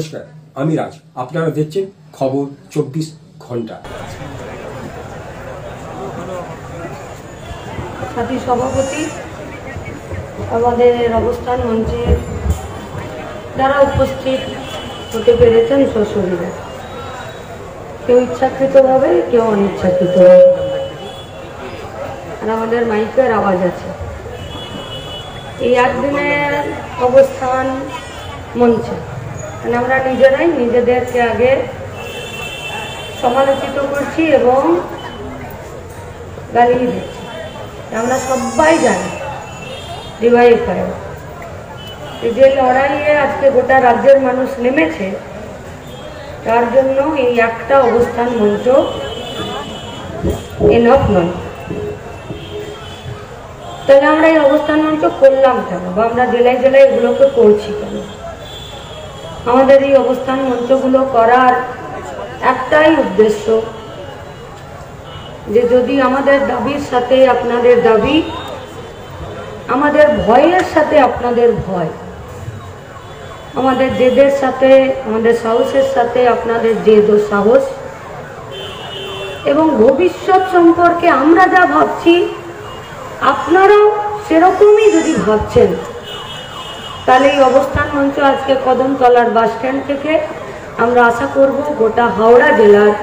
নমস্কার, আমি রাজ। আপনারা দেখছেন খবর 24 ঘন্টা। সাথী সভাপতি আমাদের অবস্থান মঞ্চে যারা উপস্থিত হতে পেরেছেন সশরীরে, কেউ ইচ্ছাকৃতভাবে, কেউ অনিচ্ছাকৃতভাবে। আর আমাদের মাইকের আওয়াজ আছে। এই একদিনের অবস্থান মঞ্চে আমরা নিজেরাই নিজেদেরকে আগে সমালোচিত করছি এবং গালি দিচ্ছি। আমরা সবাই জানি ডিওয়াইএফআই যে লড়াইয়ে আজকে গোটা রাজ্যের মানুষ নেমেছে, তার জন্য এই একটা অবস্থান মঞ্চ এনফ নয়। তাহলে আমরা এই অবস্থান মঞ্চ করলাম কেন, বা আমরা জেলায় জেলায় এগুলোকে করছি কেন? আমাদের এই অবস্থান মঞ্চগুলো করার একটাই উদ্দেশ্য, যে যদি আমাদের দাবির সাথে আপনাদের দাবি, আমাদের ভয়ের সাথে আপনাদের ভয়, আমাদের জেদের সাথে আমাদের সাহসের সাথে আপনাদের জেদ ও সাহস, এবং ভবিষ্যৎ সম্পর্কে আমরা যা ভাবছি আপনারাও সেরকমই যদি ভাবছেন, তাহলে এই অবস্থান মঞ্চ আজকে কদমতলার বাস স্ট্যান্ড থেকে আমরা আশা করব গোটা হাওড়া জেলার